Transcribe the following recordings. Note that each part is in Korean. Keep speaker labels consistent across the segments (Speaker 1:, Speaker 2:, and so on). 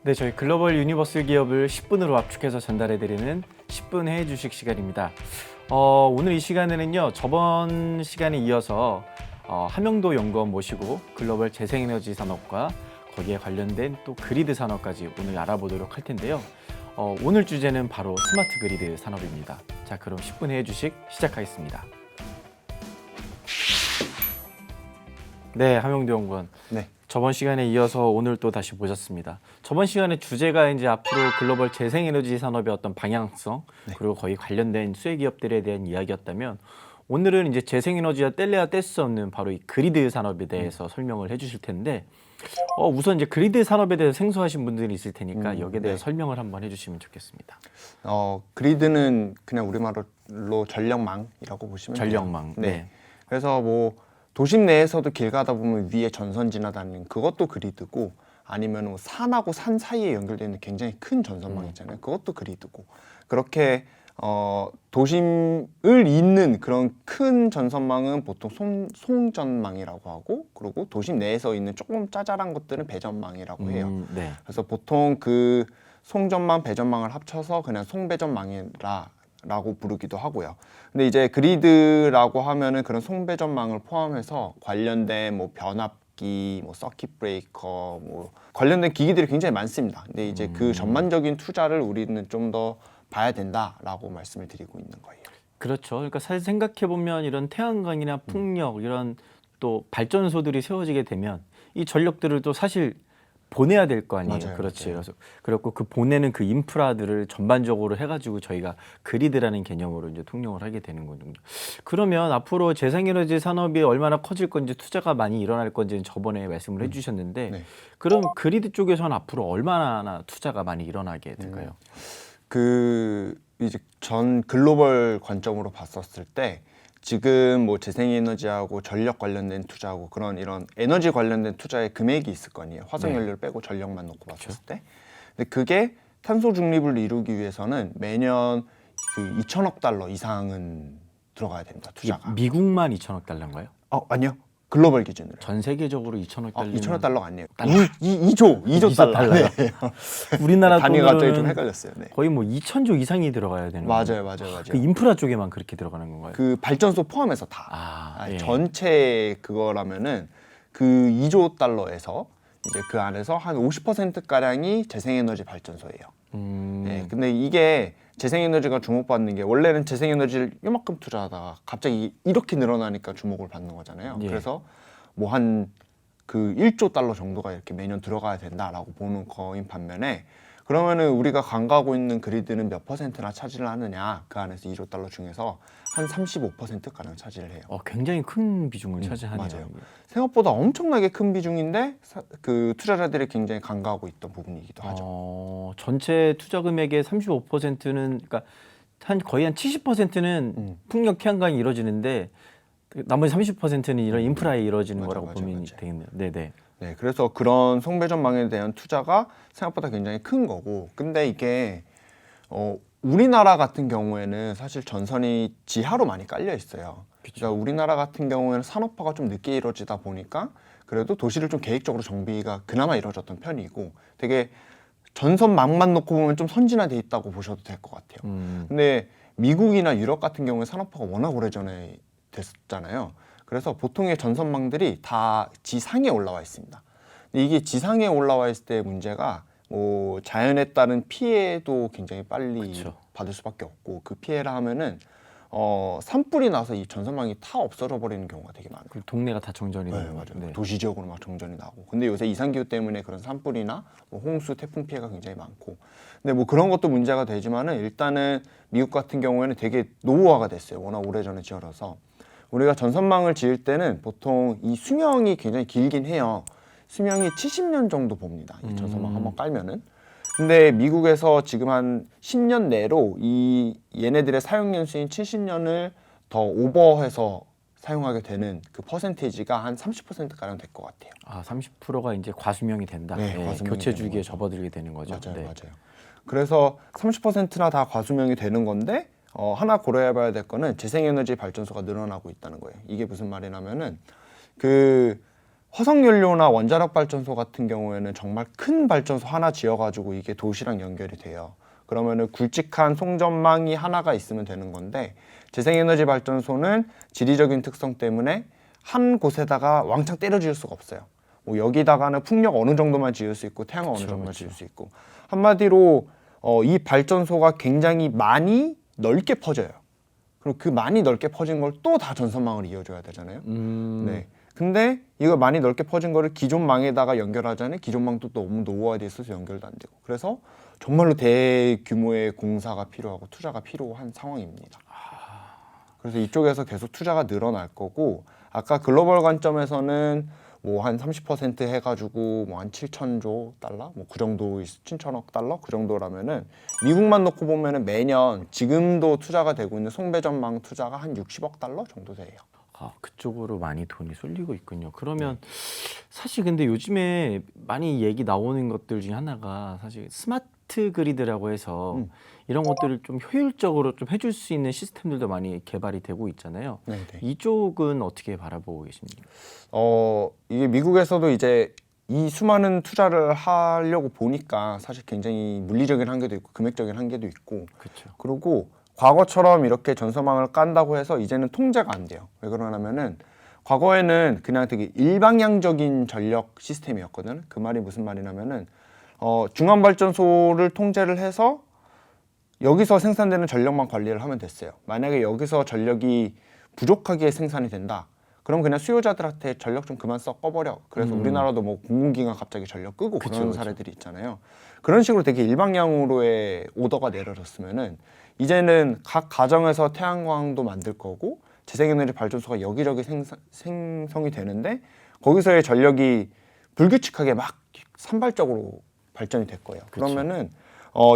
Speaker 1: 네, 저희 글로벌 유니버스 기업을 10분으로 압축해서 전달해드리는 10분 해외 주식 시간입니다. 오늘 이 시간에는요, 저번 시간에 이어서 함영도 연구원 모시고 글로벌 재생에너지 산업과 거기에 관련된 또 그리드 산업까지 오늘 알아보도록 할 텐데요. 오늘 주제는 바로 스마트 그리드 산업입니다. 자, 그럼 10분 해외 주식 시작하겠습니다. 네, 함영도 연구원.
Speaker 2: 네.
Speaker 1: 저번 시간에 이어서 오늘 또 다시 모셨습니다. 저번 시간에 주제가 이제 앞으로 글로벌 재생에너지 산업의 어떤 방향성, 그리고 거기 관련된 수혜 기업들에 대한 이야기였다면, 오늘은 이제 재생에너지와 뗄래야 뗄 수 없는 바로 이 그리드 산업에 대해서 설명을 해주실 텐데, 우선 이제 그리드 산업에 대해서 생소하신 분들이 있을 테니까 여기에 대해서 설명을 한번 해주시면 좋겠습니다.
Speaker 2: 그리드는 그냥 우리말로 전력망이라고 보시면 돼요.
Speaker 1: 전력망. 네.
Speaker 2: 그래서 뭐 도심 내에서도 길 가다 보면 위에 전선 지나다니는 그것도 그리드고, 아니면 뭐 산하고 산 사이에 연결되어 있는 굉장히 큰 전선망 있잖아요. 그것도 그리드고, 그렇게 도심을 잇는 그런 큰 전선망은 보통 송전망이라고 하고, 그리고 도심 내에서 있는 조금 짜잘한 것들은 배전망이라고 해요.
Speaker 1: 네.
Speaker 2: 그래서 보통 그 송전망, 배전망을 합쳐서 그냥 송배전망이라고 부르기도 하고요. 근데 이제 그리드라고 하면은 그런 송배전망을 포함해서 관련된 뭐 변압기, 뭐 서킷 브레이커, 뭐 관련된 기기들이 굉장히 많습니다. 근데 이제 그 전반적인 투자를 우리는 좀 더 봐야 된다라고 말씀을 드리고 있는 거예요.
Speaker 1: 그렇죠. 그러니까 사실 생각해 보면 이런 태양광이나 풍력 이런 또 발전소들이 세워지게 되면 이 전력들을 또 사실 보내야 될 거 아니에요.
Speaker 2: 맞아요,
Speaker 1: 그렇지.
Speaker 2: 맞아요.
Speaker 1: 그래서 그렇고 그 보내는 그 인프라들을 전반적으로 해가지고 저희가 그리드라는 개념으로 이제 통용을 하게 되는 거군요. 그러면 앞으로 재생에너지 산업이 얼마나 커질 건지, 투자가 많이 일어날 건지는 저번에 말씀을 해주셨는데,
Speaker 2: 네.
Speaker 1: 그럼 그리드 쪽에서는 앞으로 얼마나 투자가 많이 일어나게 될까요?
Speaker 2: 이제 전 글로벌 관점으로 봤었을 때, 지금 뭐 재생에너지하고 전력 관련된 투자하고 그런 이런 에너지 관련된 투자의 금액이 있을 거 아니에요. 화석연료를 빼고 전력만 놓고 봤었을 때. 근데 그게 탄소 중립을 이루기 위해서는 매년 그 2천억 달러 이상은 들어가야 됩니다. 투자가.
Speaker 1: 미국만 2천억 달러인가요?
Speaker 2: 아니요. 글로벌 기준으로.
Speaker 1: 전 세계적으로 2천억 달러.
Speaker 2: 2천억 달러가 아니에요. 2조 달러. 네.
Speaker 1: 우리나라
Speaker 2: 단위가 갑자기 좀
Speaker 1: 돈으로는
Speaker 2: 헷갈렸어요. 네.
Speaker 1: 거의 뭐 2천조 이상이 들어가야 되는 거예요.
Speaker 2: 맞아요.
Speaker 1: 그 인프라 쪽에만 그렇게 들어가는 건가요?
Speaker 2: 그 발전소 포함해서 다.
Speaker 1: 예.
Speaker 2: 전체 그거라면은 그 2조 달러에서 이제 그 안에서 한 50% 가량이 재생에너지 발전소예요. 네, 근데 이게 재생에너지가 주목받는 게, 원래는 재생에너지를 이만큼 투자하다가 갑자기 이렇게 늘어나니까 주목을 받는 거잖아요.
Speaker 1: 예.
Speaker 2: 그래서 뭐 한 그 1조 달러 정도가 이렇게 매년 들어가야 된다라고 보는 거인 반면에, 그러면은 우리가 간과하고 있는 그리드는 몇 퍼센트나 차지를 하느냐, 그 안에서 2조 달러 중에서 한 35%가량 차지를 해요.
Speaker 1: 굉장히 큰 비중을 차지하네요.
Speaker 2: 맞아요. 생각보다 엄청나게 큰 비중인데 그 투자자들이 굉장히 간과하고 있던 부분이기도 하죠.
Speaker 1: 전체 투자 금액의 35%는, 그러니까 거의 한 70%는 풍력 태양광이 이루어지는데, 나머지 30%는 이런 인프라에 이루어지는 거라고 보면 되겠네요. 네네.
Speaker 2: 네, 그래서 그런 송배전망에 대한 투자가 생각보다 굉장히 큰 거고, 근데 이게 우리나라 같은 경우에는 사실 전선이 지하로 많이 깔려 있어요. 그러니까 우리나라 같은 경우에는 산업화가 좀 늦게 이루어지다 보니까 그래도 도시를 좀 계획적으로 정비가 그나마 이루어졌던 편이고, 되게 전선망만 놓고 보면 좀 선진화돼 있다고 보셔도 될 것 같아요. 근데 미국이나 유럽 같은 경우에 산업화가 워낙 오래전에 됐잖아요. 그래서 보통의 전선망들이 다 지상에 올라와 있습니다. 근데 이게 지상에 올라와 있을 때 문제가, 뭐 자연에 따른 피해도 굉장히 빨리 받을 수밖에 없고, 그 피해라 하면은 산불이 나서 이 전선망이 다 없어져 버리는 경우가 되게 많아요.
Speaker 1: 동네가 다 정전이 되는
Speaker 2: 맞아요.
Speaker 1: 네.
Speaker 2: 도시 지역으로 막 정전이 나고. 근데 요새 이상기후 때문에 그런 산불이나 뭐 홍수, 태풍 피해가 굉장히 많고. 근데 뭐 그런 것도 문제가 되지만은, 일단은 미국 같은 경우에는 되게 노후화가 됐어요. 워낙 오래전에 지어져서. 우리가 전선망을 지을 때는 보통 이 수명이 굉장히 길긴 해요. 수명이 70년 정도 봅니다. 이 전선망 한번 깔면은. 근데 미국에서 지금 한 10년 내로 얘네들의 사용 연수인 70년을 더 오버해서 사용하게 되는 그 퍼센테이지가 한 30%가량 될 것 같아요.
Speaker 1: 30%가 이제 과수명이 된다.
Speaker 2: 네, 과수명이
Speaker 1: 교체
Speaker 2: 되는
Speaker 1: 주기에
Speaker 2: 거죠.
Speaker 1: 접어들게 되는 거죠.
Speaker 2: 맞아요. 그래서 30%나 다 과수명이 되는 건데, 하나 고려해봐야 될 거는 재생에너지 발전소가 늘어나고 있다는 거예요. 이게 무슨 말이냐면은, 그 화석연료나 원자력 발전소 같은 경우에는 정말 큰 발전소 하나 지어가지고 이게 도시랑 연결이 돼요. 그러면은 굵직한 송전망이 하나가 있으면 되는 건데, 재생에너지 발전소는 지리적인 특성 때문에 한 곳에다가 왕창 때려 지을 수가 없어요. 뭐 여기다가는 풍력 어느 정도만 지을 수 있고 태양 어느 정도만 지을 수 있고, 한마디로 이 발전소가 굉장히 많이 넓게 퍼져요. 그리고 그 많이 넓게 퍼진 걸 또 다 전선망을 이어줘야 되잖아요. 네. 근데 이거 많이 넓게 퍼진 거를 기존 망에다가 연결하자니 기존 망도 너무 노후화돼 있어서 연결도 안 되고, 그래서 정말로 대규모의 공사가 필요하고 투자가 필요한 상황입니다. 그래서 이쪽에서 계속 투자가 늘어날 거고, 아까 글로벌 관점에서는 뭐 한 30% 해가지고 뭐 한 7천조 달러, 뭐 그 정도, 7천억 달러 그 정도라면은, 미국만 놓고 보면은 매년 지금도 투자가 되고 있는 송배전망 투자가 한 60억 달러 정도 돼요.
Speaker 1: 아, 그쪽으로 많이 돈이 쏠리고 있군요. 그러면 사실 근데 요즘에 많이 얘기 나오는 것들 중에 하나가 사실 스마트 그리드라고 해서 이런 것들을 좀 효율적으로 좀 해줄 수 있는 시스템들도 많이 개발이 되고 있잖아요.
Speaker 2: 네네.
Speaker 1: 이쪽은 어떻게 바라보고 계십니까?
Speaker 2: 이게 미국에서도 이제 이 수많은 투자를 하려고 보니까 사실 굉장히 물리적인 한계도 있고 금액적인 한계도 있고,
Speaker 1: 그렇죠.
Speaker 2: 그리고 과거처럼 이렇게 전서망을 깐다고 해서 이제는 통제가 안 돼요. 왜 그러냐면은 과거에는 그냥 되게 일방향적인 전력 시스템이었거든. 그 말이 무슨 말이냐면은 중앙 발전소를 통제를 해서 여기서 생산되는 전력만 관리를 하면 됐어요. 만약에 여기서 전력이 부족하게 생산이 된다, 그럼 그냥 수요자들한테 전력 좀 그만 써 꺼버려. 그래서 우리나라도 뭐 공공기관 갑자기 전력 끄고 그런 사례들이 있잖아요. 그런 식으로 되게 일방향으로의 오더가 내려졌으면은 이제는 각 가정에서 태양광도 만들 거고 재생에너지 발전소가 여기저기 생성이 되는데, 거기서의 전력이 불규칙하게 막 산발적으로 발전이 될 거예요. 그러면은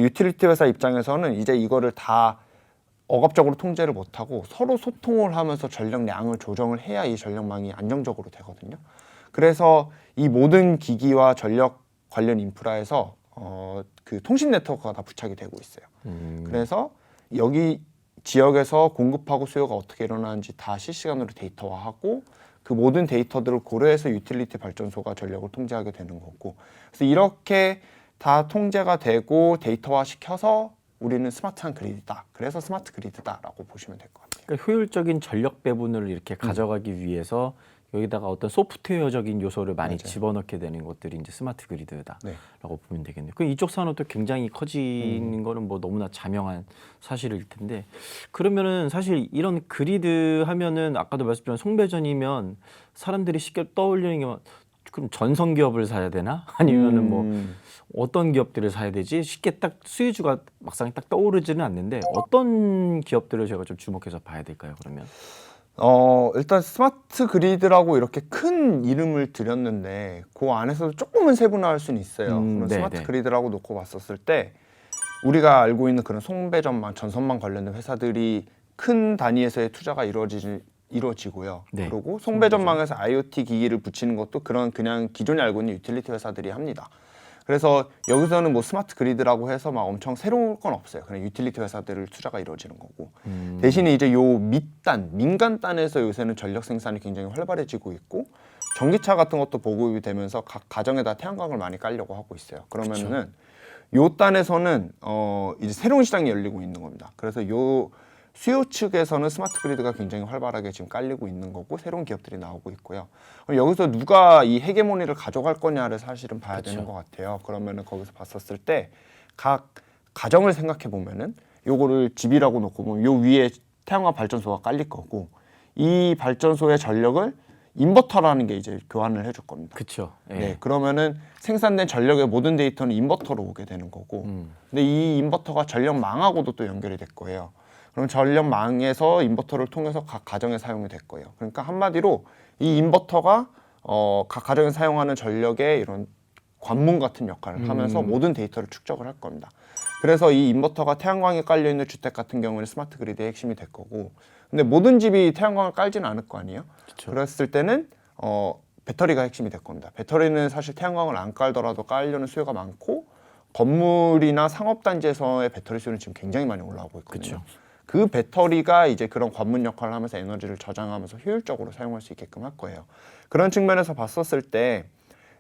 Speaker 2: 유틸리티 회사 입장에서는 이제 이거를 다 억압적으로 통제를 못하고 서로 소통을 하면서 전력량을 조정을 해야 이 전력망이 안정적으로 되거든요. 그래서 이 모든 기기와 전력 관련 인프라에서 그 통신 네트워크가 다 부착이 되고 있어요. 그래서 여기 지역에서 공급하고 수요가 어떻게 일어나는지 다 실시간으로 데이터화하고, 그 모든 데이터들을 고려해서 유틸리티 발전소가 전력을 통제하게 되는 거고, 그래서 이렇게 다 통제가 되고 데이터화 시켜서 우리는 스마트한 그리드다. 그래서 스마트 그리드다라고 보시면 될 것 같아요.
Speaker 1: 그러니까 효율적인 전력 배분을 이렇게 가져가기 위해서 여기다가 어떤 소프트웨어적인 요소를 많이
Speaker 2: 맞아요.
Speaker 1: 집어넣게 되는 것들이 이제 스마트 그리드다라고
Speaker 2: 네.
Speaker 1: 보면 되겠네요. 그 이쪽 산업도 굉장히 커지는 거는 뭐 너무나 자명한 사실일 텐데, 그러면은 사실 이런 그리드 하면은 아까도 말씀드린 송배전이면 사람들이 쉽게 떠올리는 게 그럼 전선 기업을 사야 되나? 아니면은 뭐 어떤 기업들을 사야 되지? 쉽게 딱 수혜주가 막상 딱 떠오르지는 않는데, 어떤 기업들을 제가 좀 주목해서 봐야 될까요, 그러면?
Speaker 2: 일단 스마트 그리드라고 이렇게 큰 이름을 드렸는데 그 안에서도 조금은 세분화할 수는 있어요. 그런
Speaker 1: 네,
Speaker 2: 스마트
Speaker 1: 네.
Speaker 2: 그리드라고 놓고 봤었을 때 우리가 알고 있는 그런 송배전망, 전선망 관련된 회사들이 큰 단위에서의 투자가 이루어지고요.
Speaker 1: 네.
Speaker 2: 그리고 송배전망에서 IoT 기기를 붙이는 것도 그냥 기존에 알고 있는 유틸리티 회사들이 합니다. 그래서 여기서는 뭐 스마트 그리드라고 해서 막 엄청 새로운 건 없어요. 그냥 유틸리티 회사들을 투자가 이루어지는 거고, 대신에 이제 요 밑단, 민간 단에서 요새는 전력 생산이 굉장히 활발해지고 있고, 전기차 같은 것도 보급이 되면서 각 가정에다 태양광을 많이 깔려고 하고 있어요. 그러면은 요 단에서는 이제 새로운 시장이 열리고 있는 겁니다. 그래서 요 수요 측에서는 스마트 그리드가 굉장히 활발하게 지금 깔리고 있는 거고, 새로운 기업들이 나오고 있고요. 그럼 여기서 누가 이 헤게모니를 가져갈 거냐를 사실은 봐야 되는 것 같아요. 그러면은 거기서 봤었을 때 각 가정을 생각해 보면은 요거를 집이라고 놓고 보면 요 위에 태양광 발전소가 깔릴 거고, 이 발전소의 전력을 인버터라는 게 이제 교환을 해줄 겁니다.
Speaker 1: 그렇죠.
Speaker 2: 네, 그러면은 생산된 전력의 모든 데이터는 인버터로 오게 되는 거고, 근데 이 인버터가 전력망하고도 또 연결이 될 거예요. 그럼 전력망에서 인버터를 통해서 각 가정에 사용이 될 거예요. 그러니까 한마디로 이 인버터가 각 가정에 사용하는 전력의 이런 관문 같은 역할을 하면서 모든 데이터를 축적을 할 겁니다. 그래서 이 인버터가 태양광이 깔려 있는 주택 같은 경우는 스마트 그리드의 핵심이 될 거고, 근데 모든 집이 태양광을 깔지는 않을 거 아니에요.
Speaker 1: 그쵸.
Speaker 2: 그랬을 때는 배터리가 핵심이 될 겁니다. 배터리는 사실 태양광을 안 깔더라도 깔려는 수요가 많고, 건물이나 상업단지에서의 배터리 수요는 지금 굉장히 많이 올라오고 있거든요.
Speaker 1: 그쵸.
Speaker 2: 그 배터리가 이제 그런 관문 역할을 하면서 에너지를 저장하면서 효율적으로 사용할 수 있게끔 할 거예요. 그런 측면에서 봤었을 때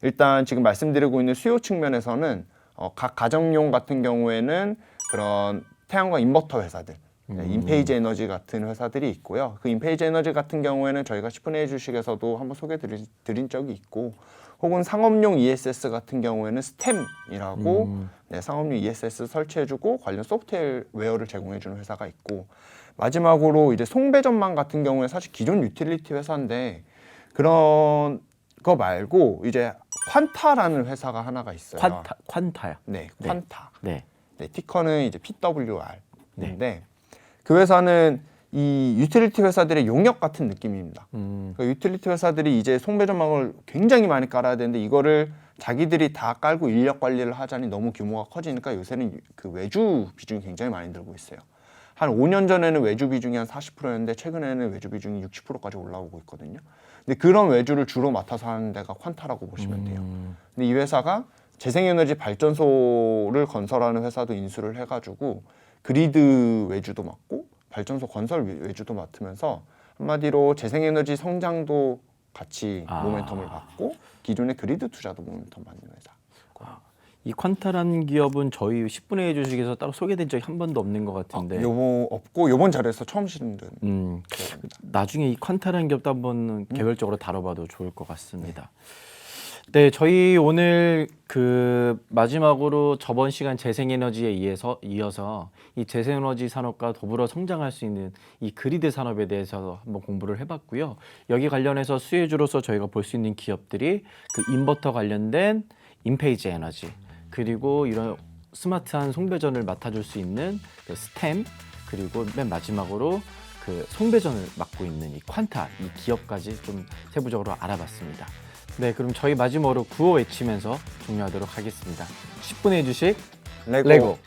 Speaker 2: 일단 지금 말씀드리고 있는 수요 측면에서는 각 가정용 같은 경우에는 그런 태양광 인버터 회사들, 인페이지 에너지 같은 회사들이 있고요. 그 인페이지 에너지 같은 경우에는 저희가 10분의 1 주식에서도 한번 소개드린 적이 있고, 혹은 상업용 ESS 같은 경우에는 스템이라고 상업용 ESS 설치해주고 관련 소프트웨어를 제공해주는 회사가 있고, 마지막으로 이제 송배전망 같은 경우에 사실 기존 유틸리티 회사인데 그런 거 말고 이제 퀀타라는 회사가 하나가 있어요.
Speaker 1: 퀀타요.
Speaker 2: 네,
Speaker 1: 네.
Speaker 2: 퀀타.
Speaker 1: 네.
Speaker 2: 네, 티커는 이제 PWR인데 그 회사는 이 유틸리티 회사들의 용역 같은 느낌입니다. 그러니까 유틸리티 회사들이 이제 송배전망을 굉장히 많이 깔아야 되는데 이거를 자기들이 다 깔고 인력 관리를 하자니 너무 규모가 커지니까 요새는 그 외주 비중이 굉장히 많이 늘고 있어요. 한 5년 전에는 외주 비중이 한 40%였는데 최근에는 외주 비중이 60%까지 올라오고 있거든요. 근데 그런 외주를 주로 맡아서 하는 데가 퀀타라고 보시면 돼요. 근데 이 회사가 재생에너지 발전소를 건설하는 회사도 인수를 해가지고 그리드 외주도 맡고 발전소 건설 외주도 맡으면서 한마디로 재생에너지 성장도 같이 모멘텀을 받고 기존의 그리드 투자도 모멘텀 받는 회사.
Speaker 1: 이 퀀타라는 기업은 저희 10분의 1 주식에서 따로 소개된 적이 한 번도 없는 것 같은데.
Speaker 2: 없고 요번 자리에서 처음 실은
Speaker 1: 나중에 이 퀀타라는 기업도 한번 개별적으로 다뤄봐도 좋을 것 같습니다. 네, 저희 오늘 그 마지막으로 저번 시간 재생에너지에 이어서 이 재생에너지 산업과 더불어 성장할 수 있는 이 그리드 산업에 대해서 한번 공부를 해봤고요. 여기 관련해서 수혜주로서 저희가 볼 수 있는 기업들이 그 인버터 관련된 인페이지 에너지, 그리고 이런 스마트한 송배전을 맡아줄 수 있는 그 스템, 그리고 맨 마지막으로 그 송배전을 맡고 있는 이 퀀타, 이 기업까지 좀 세부적으로 알아봤습니다. 네, 그럼 저희 마지막으로 구호 외치면서 종료하도록 하겠습니다. 10분의 주식
Speaker 2: 레고.
Speaker 1: 레고.